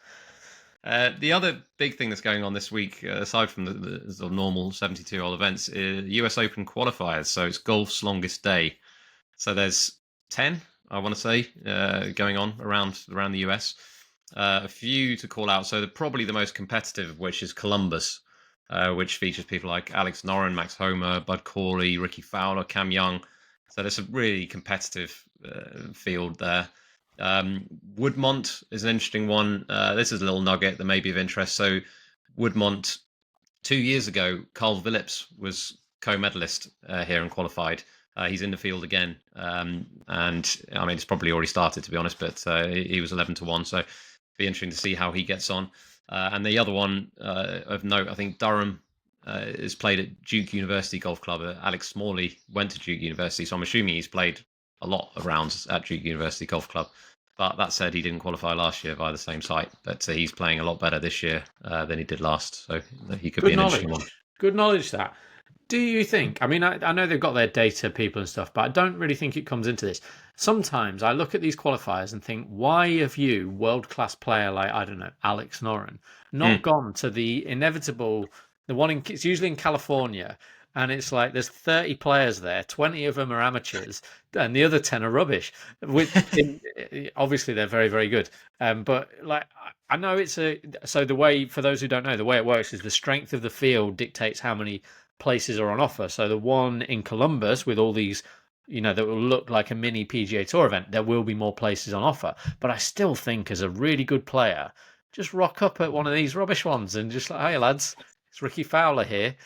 The other big thing that's going on this week, aside from the sort of normal 72-hole events, is US Open qualifiers. So it's golf's longest day. So there's 10, I want to say, going on around the US. A few to call out. So probably the most competitive of which is Columbus, which features people like Alex Noren, Max Homer, Bud Corley, Ricky Fowler, Cam Young. So there's a really competitive field there. Woodmont is an interesting one. This is a little nugget that may be of interest. So Woodmont, 2 years ago, Carl Phillips was co-medalist here and qualified. He's in the field again, and I mean it's probably already started, to be honest. But he was 11-1, so it'll be interesting to see how he gets on. And the other one of note, I think Durham is played at Duke University Golf Club. Alex Smylie went to Duke University, so I'm assuming he's played a lot of rounds at Duke University Golf Club. But that said, he didn't qualify last year via the same site. But he's playing a lot better this year than he did last, so he could be an interesting one. Good knowledge, that. Do you think, I mean, I know they've got their data people and stuff, but I don't really think it comes into this. Sometimes I look at these qualifiers and think, why have you, world-class player like, I don't know, Alex Noren, not gone to the inevitable, it's usually in California, and it's like there's 30 players there, 20 of them are amateurs, and the other 10 are rubbish. Obviously, they're very, very good. But like, I know so the way, for those who don't know, the way it works is the strength of the field dictates how many places are on offer. So the one in Columbus with all these, that will look like a mini PGA Tour event, there will be more places on offer. But I still think, as a really good player, just rock up at one of these rubbish ones and just like, hey lads, it's Ricky Fowler here.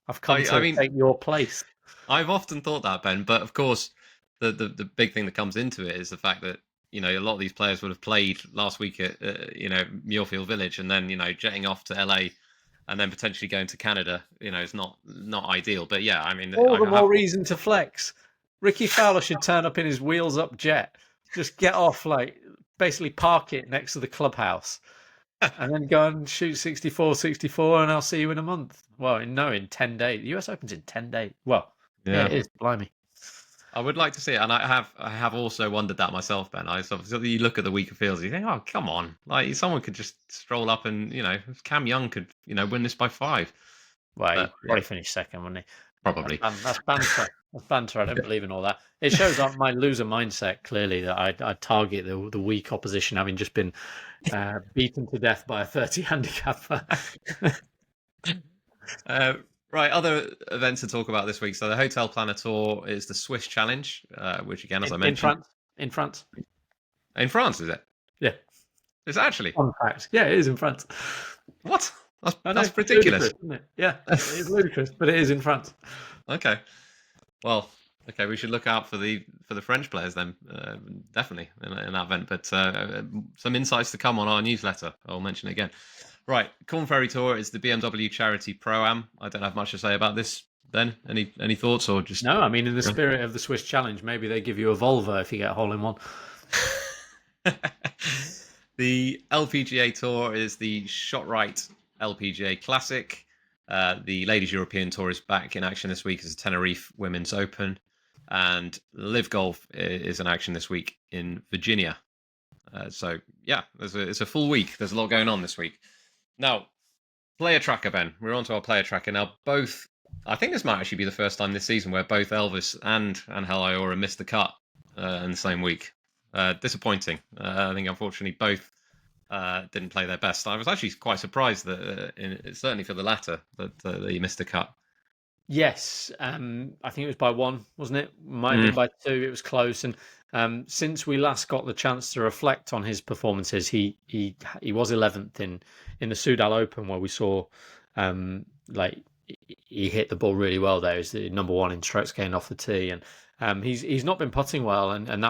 I've come to take your place. I've often thought that, Ben, but of course, the big thing that comes into it is the fact that a lot of these players would have played last week at Muirfield Village, and then jetting off to LA, and then potentially going to Canada. Is not ideal. But yeah, I mean, all the more reason to flex. Ricky Fowler should turn up in his wheels up jet, just get off, like basically park it next to the clubhouse, and then go and shoot 64, and I'll see you in a month. Well, in 10 days. The US Open's in 10 days. Well, yeah, it is. Blimey. I would like to see it, and I have also wondered that myself, Ben. You look at the weaker fields, you think, oh, come on, like someone could just stroll up and Cam Young could win this by 5. Well, he'd probably finish second, wouldn't he? Probably. That's banter. That's banter. I don't believe in all that. It shows up my loser mindset clearly, that I target the weak opposition, having just been beaten to death by a 30 handicapper. Right, other events to talk about this week. So the Hotel Planner Tour is the Swiss Challenge, which again, as I mentioned, in France, is it? Yeah, it's actually. Fun fact. Yeah, it is in France. What? That's ridiculous, isn't it? Yeah, it is ludicrous, but it is in France. Okay, well, we should look out for the French players then, definitely in that event. But some insights to come on our newsletter. I'll mention it again. Right, Corn Ferry Tour is the BMW Charity Pro-Am. I don't have much to say about this, then. Any thoughts, or just... No, I mean, in the spirit of the Swiss Challenge, maybe they give you a Volvo if you get a hole-in-one. The LPGA Tour is the ShotRite LPGA Classic. The Ladies European Tour is back in action this week as the Tenerife Women's Open. And Live Golf is in action this week in Virginia. So, yeah, it's a full week. There's a lot going on this week. Now, player tracker, Ben. We're on to our player tracker. Now, I think this might actually be the first time this season where both Elvis and Angel Ayora missed the cut in the same week. Disappointing. I think, unfortunately, both didn't play their best. I was actually quite surprised that, certainly for the latter, that he missed the cut. Yes, I think it was by 1, wasn't it? Might have been by 2. It was close. And since we last got the chance to reflect on his performances, he was 11th in the Soudal Open, where we saw he hit the ball really well there. He's the number 1 in strokes gained off the tee, and he's not been putting well, and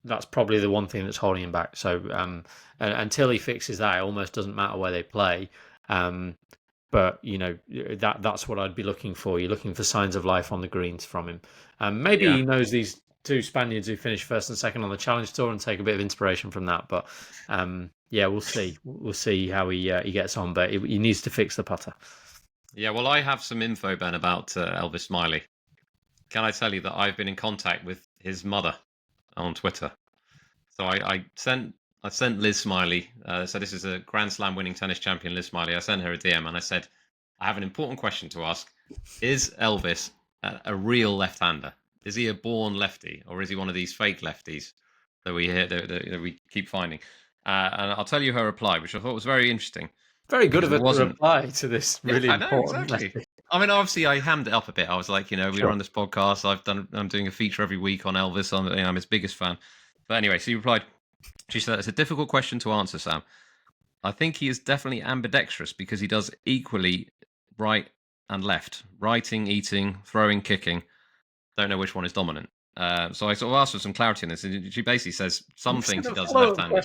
that's probably the one thing that's holding him back. So until he fixes that, it almost doesn't matter where they play. But that's what I'd be looking for. You're looking for signs of life on the greens from him. Maybe he knows these 2 Spaniards who finished 1st and 2nd on the Challenge Tour and take a bit of inspiration from that. But we'll see. We'll see how he gets on. But he needs to fix the putter. Yeah, well, I have some info, Ben, about Elvis Smylie. Can I tell you that I've been in contact with his mother on Twitter? So I sent Liz Smylie. So this is a Grand Slam winning tennis champion, Liz Smylie. I sent her a DM and I said, I have an important question to ask. Is Elvis a real left-hander? Is he a born lefty, or is he one of these fake lefties that we hear that we keep finding? And I'll tell you her reply, which I thought was very interesting. Very good of her to reply to this really important. Exactly. I mean, obviously, I hammed it up a bit. I was like, we're on this podcast. I'm doing a feature every week on Elvis. I'm his biggest fan. But anyway, she replied. She said, "It's a difficult question to answer, Sam. I think he is definitely ambidextrous because he does equally right and left. Writing, eating, throwing, kicking. Don't know which one is dominant. So I sort of asked for some clarity on this. And she basically says some things he does left-handed.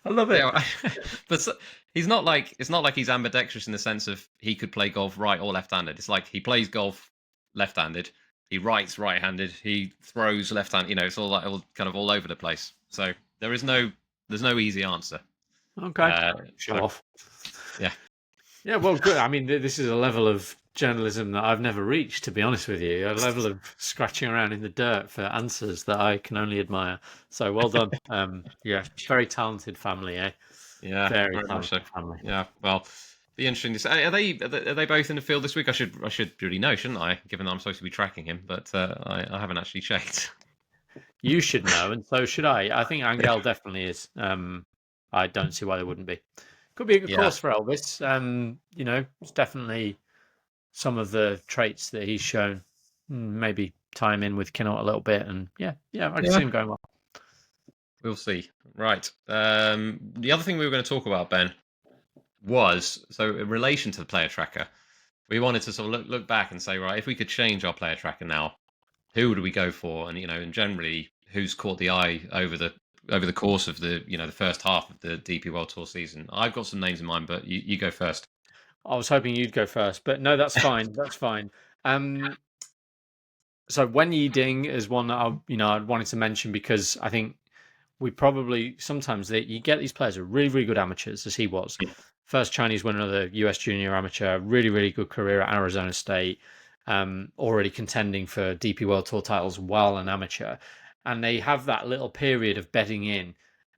I love it. Yeah, but he's not like it's not like he's ambidextrous in the sense of he could play golf right or left-handed. It's like he plays golf left-handed, he writes right-handed, he throws left-handed. It's all like kind of all over the place. So there's no easy answer. Okay, show off. Yeah. Yeah, well, good. I mean, this is a level of journalism that I've never reached, to be honest with you. A level of scratching around in the dirt for answers that I can only admire. So well done. Yeah, very talented family, eh? Yeah, very talented family. Yeah, well, be interesting to say. Are they both in the field this week? I should really know, shouldn't I? Given that I'm supposed to be tracking him, but I haven't actually checked. You should know, and so should I. I think Angel definitely is. I don't see why they wouldn't be. Could be a good course for Elvis. It's definitely some of the traits that he's shown. Maybe time in with Kinnock a little bit, and I can see him going well. We'll see. Right. The other thing we were going to talk about, Ben, was in relation to the player tracker. We wanted to sort of look back and say, right, if we could change our player tracker now, who would we go for? And and generally, who's caught the eye over the course of the the first half of the DP World Tour season? I've got some names in mind, but you go first. I was hoping you'd go first, but no, that's fine. That's fine. So Wen Yiding is one that I wanted to mention because I think we probably sometimes you get these players who are really, really good amateurs, as he was. Yeah. First Chinese winner of the US Junior Amateur, really, really good career at Arizona State, already contending for DP World Tour titles while an amateur. And they have that little period of bedding in,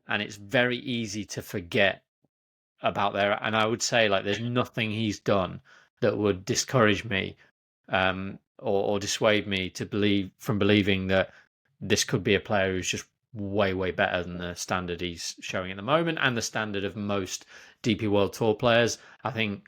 and it's very easy to forget about there. And I would say, there's nothing he's done that would discourage me or dissuade me to believing that this could be a player who's just way, way better than the standard he's showing at the moment and the standard of most DP World Tour players. I think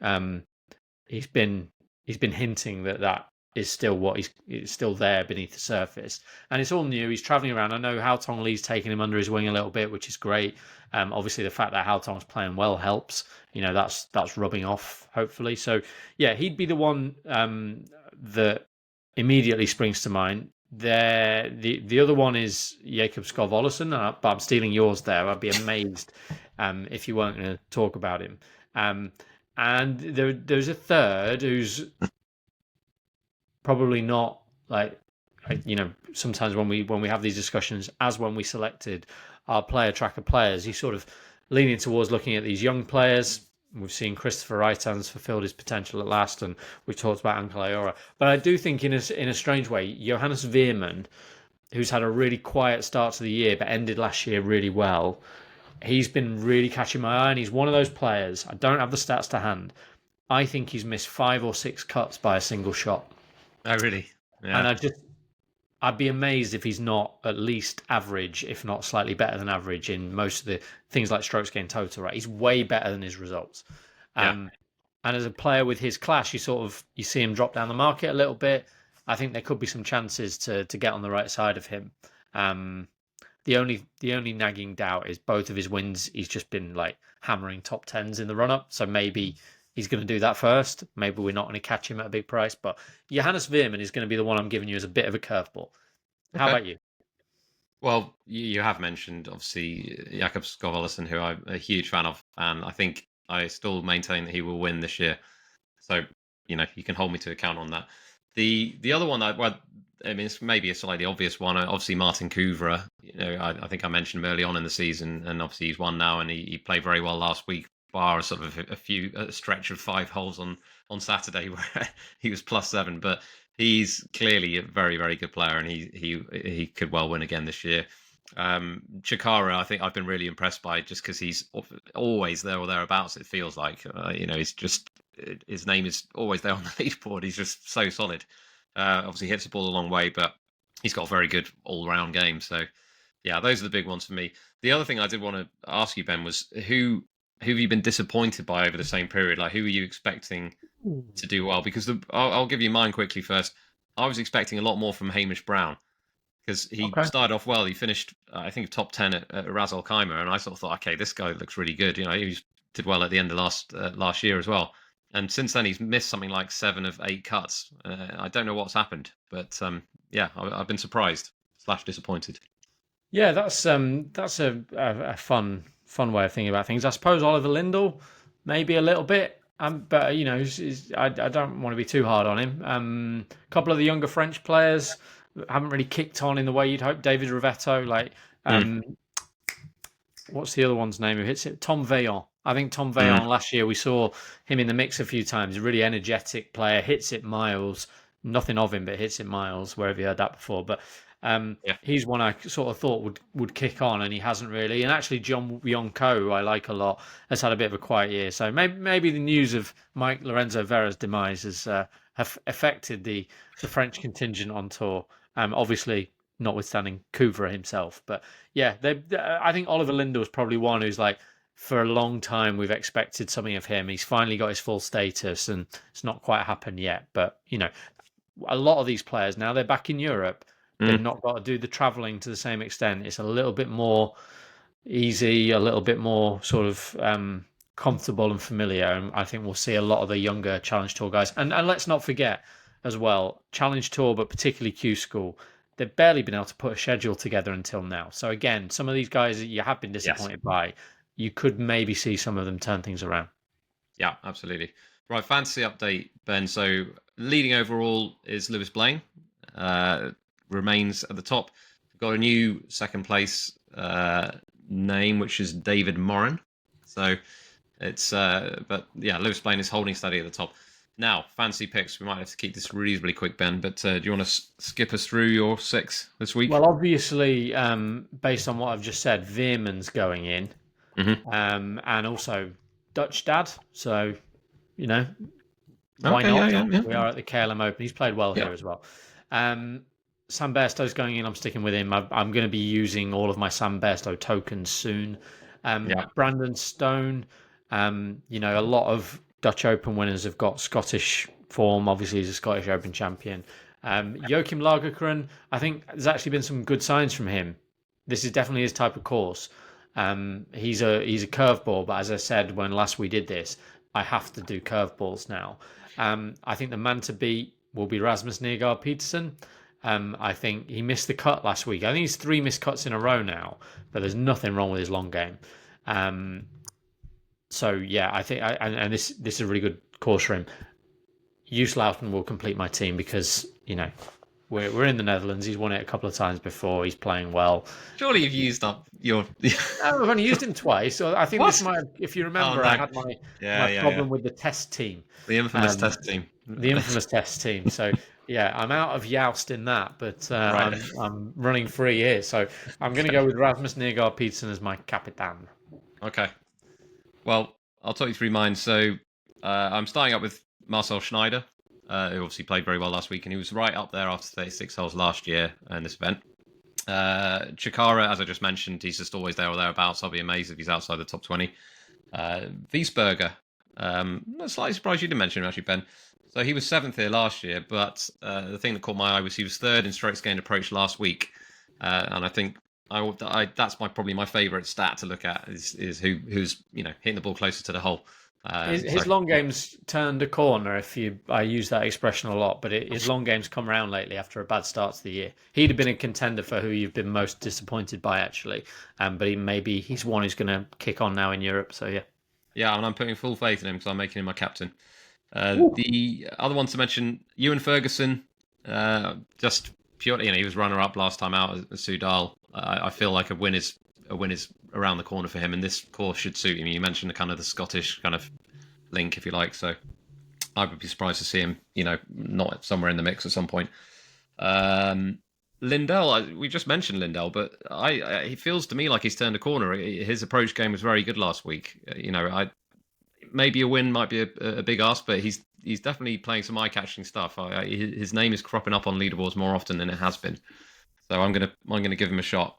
he's been hinting that is still it's still there beneath the surface, and it's all new. He's traveling around. I know Hao Tong Lee's taking him under his wing a little bit, which is great. Obviously the fact that Hao Tong's playing well helps. That's rubbing off hopefully. So yeah, he'd be the one that immediately springs to mind. The other one is Jakob Skov Olesen, but I'm stealing yours there. I'd be amazed if you weren't going to talk about him. And there's a third who's probably not sometimes when we have these discussions, as when we selected our player tracker players, he's sort of leaning towards looking at these young players. We've seen Christopher Reitans fulfilled his potential at last, and we've talked about Angel Ayora. But I do think in a strange way, Johannes Veerman, who's had a really quiet start to the year but ended last year really well, he's been really catching my eye, and he's one of those players. I don't have the stats to hand. I think he's missed 5 or 6 cuts by a single shot. Oh, really? Yeah. And I'd be amazed if he's not at least average, if not slightly better than average in most of the things like strokes gained total, right? He's way better than his results. And as a player with his class, you see him drop down the market a little bit. I think there could be some chances to get on the right side of him. The only nagging doubt is both of his wins, he's just been hammering top 10s in the run-up. So maybe he's going to do that first. Maybe we're not going to catch him at a big price, but Johannes Veerman is going to be the one I'm giving you as a bit of a curveball. How about you? Well, you have mentioned, obviously, Jakob Skov Olesen, who I'm a huge fan of, and I think I still maintain that he will win this year. So, you can hold me to account on that. The other one, it's maybe a slightly obvious one. Obviously, Martin Kuvra, I think I mentioned him early on in the season, and obviously he's won now, and he played very well last week, bar sort of a stretch of 5 holes on Saturday where he was +7, but he's clearly a very, very good player, and he could well win again this year. Chikara, I think I've been really impressed by, just because he's always there or thereabouts. It feels like he's just, his name is always there on the leaderboard. He's just so solid. Obviously hits the ball a long way, but he's got a very good all-round game. So yeah, those are the big ones for me. The other thing I did want to ask you, Ben, was who have you been disappointed by over the same period? Who are you expecting to do well? Because I'll give you mine quickly first. I was expecting a lot more from Hamish Brown, because he started off well. He finished, I think, top 10 at Ras Al Khaimah, and I sort of thought, okay, this guy looks really good. He did well at the end of last year as well. And since then, he's missed something like 7 of 8 cuts. I don't know what's happened, but I've been surprised / disappointed. Yeah, that's a fun way of thinking about things. I suppose Oliver Lindell, maybe a little bit, but I don't want to be too hard on him. A couple of the younger French players haven't really kicked on in the way you'd hope. David Rivetto, what's the other one's name who hits it? Tom Veillon. I think Tom Veillon last year, we saw him in the mix a few times. A really energetic player, hits it miles. Nothing of him, but hits it miles, wherever you heard that before. But he's one I sort of thought would kick on, and he hasn't really. And actually, John Yonko, who I like a lot, has had a bit of a quiet year. So maybe the news of Mike Lorenzo Vera's demise has have affected the French contingent on tour. Obviously, notwithstanding Couvra himself. But yeah, I think Oliver Lindell is probably one who's like, for a long time we've expected something of him. He's finally got his full status, and it's not quite happened yet. But a lot of these players now they're back in Europe. They've not got to do the travelling to the same extent. It's a little bit more easy, a little bit more sort of comfortable and familiar. And I think we'll see a lot of the younger Challenge Tour guys. And let's not forget as well, Challenge Tour, but particularly Q School, they've barely been able to put a schedule together until now. So again, some of these guys that you have been disappointed by, you could maybe see some of them turn things around. Yeah, absolutely. Right, fantasy update, Ben. So leading overall is Lewis Blaine. Remains at the top. We've got a new second place name, which is David Morin. So it's Lewis Blaine is holding steady at the top. Now, fancy picks. We might have to keep this reasonably quick, Ben, but do you want to skip us through your 6 this week? Well, obviously, based on what I've just said, Veerman's going in, and also Dutch Dad. So, why not? Yeah. We are at the KLM Open. He's played well here as well. Sam Bairstow's going in. I'm sticking with him. I'm going to be using all of my Sam Bairstow tokens soon. Brandon Stone, a lot of Dutch Open winners have got Scottish form. Obviously, he's a Scottish Open champion. Joachim Lagergren, I think there's actually been some good signs from him. This is definitely his type of course. He's a curveball, but as I said when last we did this, I have to do curveballs now. I think the man to beat will be Rasmus Nergaard Petersen. I think he missed the cut last week. I think he's 3 missed cuts in a row now, but there's nothing wrong with his long game. So yeah, I think, and this is a really good course for him. Uslauten will complete my team because we're in the Netherlands. He's won it a couple of times before. He's playing well. Surely you've used up your. I've only used him twice. So I think this might. If you remember, I had my problem with the test team. The infamous test team. The infamous test team. So yeah, I'm out of Joust in that, but I'm running free here. So I'm going to go with Rasmus Nergaard Petersen as my capitan. Okay. Well, I'll talk you through mine. So I'm starting up with Marcel Schneider, who obviously played very well last week, and he was right up there after 36 holes last year in this event. Chikara, as I just mentioned, he's just always there or thereabouts. I'll be amazed if he's outside the top 20. Wiesberger, I'm slightly surprised you didn't mention him, actually, Ben. So he was 7th here last year, but the thing that caught my eye was he was 3rd in strokes gained approach last week. And I think that's probably my favourite stat to look at is who's hitting the ball closer to the hole. His long game's turned a corner. I use that expression a lot, but his long game's come around lately after a bad start to the year. He'd have been a contender for who you've been most disappointed by, actually. But he's one who's going to kick on now in Europe. So yeah. Yeah, and I'm putting full faith in him because I'm making him my captain. The other one to mention, Ewan Ferguson, just purely, he was runner-up last time out at Soudal. I feel like a win is around the corner for him, and this course should suit him. You mentioned the Scottish kind of link, if you like, so I would be surprised to see him, not somewhere in the mix at some point. Lindell, we just mentioned Lindell, but he feels to me like he's turned a corner. His approach game was very good last week. Maybe a win might be a big ask, but he's definitely playing some eye-catching stuff. His name is cropping up on leaderboards more often than it has been. So I'm gonna give him a shot.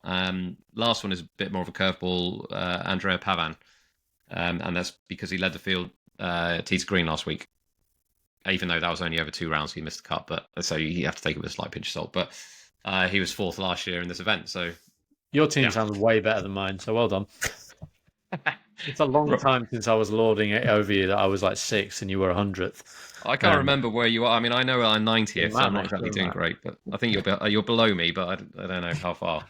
Last one is a bit more of a curveball, Andrea Pavan, and that's because he led the field tee to green last week. Even though that was only over 2 rounds, he missed the cut. But so you have to take it with a slight pinch of salt. But he was 4th last year in this event. So your team sounds way better than mine. So well done. It's a long time since I was lording it over you that I was like 6 and you were 100th. I can't remember where you are. I mean, I know I'm 90th, so I'm not mate, exactly doesn't doing matter. great, but I think you're below me, but I don't know how far.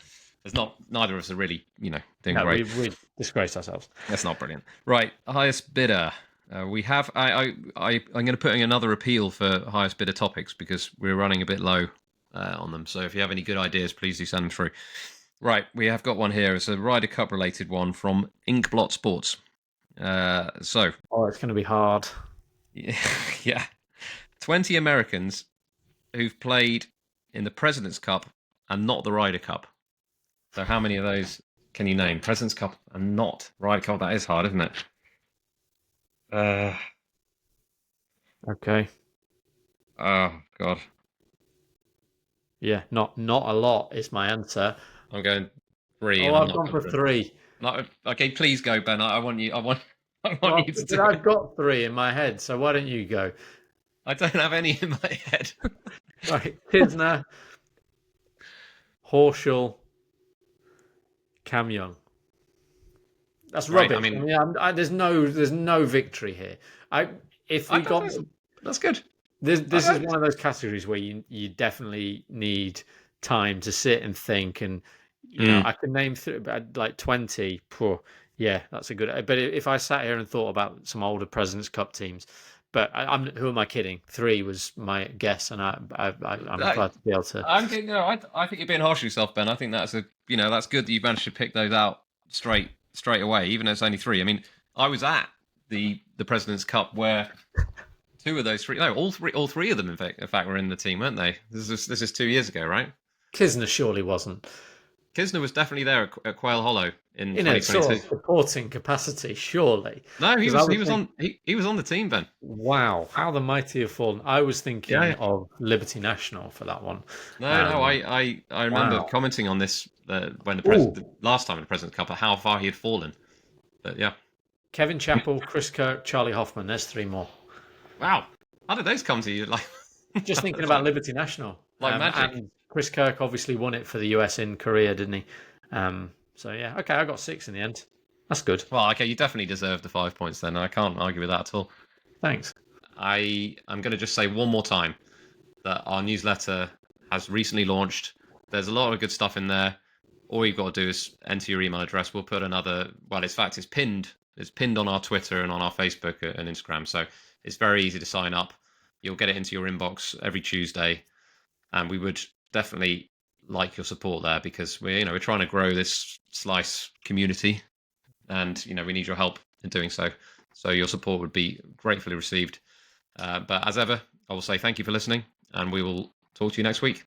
Neither of us are really, doing No, great. we disgraced ourselves. That's not brilliant. Right, highest bidder. We have. I'm going to put in another appeal for highest bidder topics because we're running a bit low on them. So if you have any good ideas, please do send them through. Right, we have got one here. It's a Ryder Cup related one from Inkblot Sports. Oh, it's going to be hard. Yeah, 20 Americans who've played in the President's Cup and not the Ryder Cup. So how many of those can you name? President's Cup and not Ryder Cup. That is hard, isn't it? Okay. Oh God. Yeah, not a lot is my answer. I'm going 3. Oh, I've gone for 3. No, okay, please go, Ben. I want you. I want Well, you to but do I've it. got 3 in my head, so why don't you go? I don't have any in my head. Right, Kisner, Horschel, Cam Young. That's Right, rubbish. I mean, there's no victory here. That's good. This is one of those categories where you definitely need time to sit and think, and I can name like 20. Yeah, that's a good. But if I sat here and thought about some older Presidents Cup teams, but who am I kidding? 3 was my guess, and I'm glad to be able to. I think you're being harsh on yourself, Ben. I think that's that's good that you've managed to pick those out straight away, even though it's only 3. I mean, I was at the President's Cup where 2 of those 3, no, all three of them, in fact, were in the team, weren't they? This is 2 years ago, right? Kisner surely wasn't. Kisner was definitely there at Quail Hollow in 2022. Sort of supporting capacity, surely. No, he was on the team, Ben. Wow, how the mighty have fallen. I was thinking of Liberty National for that one. No, I remember commenting on this when the last time in the President's Cup, how far he had fallen. But yeah. Kevin Chappell, Chris Kirk, Charlie Hoffman. There's 3 more. Wow, how did those come to you? Like, just thinking about Liberty National, like magic. And Chris Kirk obviously won it for the US in Korea, didn't he? So yeah, okay, I got 6 in the end. That's good. Well, okay, you definitely deserve the 5 points then. I can't argue with that at all. Thanks. I'm going to just say one more time that our newsletter has recently launched. There's a lot of good stuff in there. All you've got to do is enter your email address. We'll put another. Well, it's pinned. It's pinned on our Twitter and on our Facebook and Instagram. So it's very easy to sign up. You'll get it into your inbox every Tuesday, and we would definitely like your support there because we're trying to grow this slice community, and we need your help in doing so. So your support would be gratefully received. But as ever, I will say thank you for listening, and we will talk to you next week.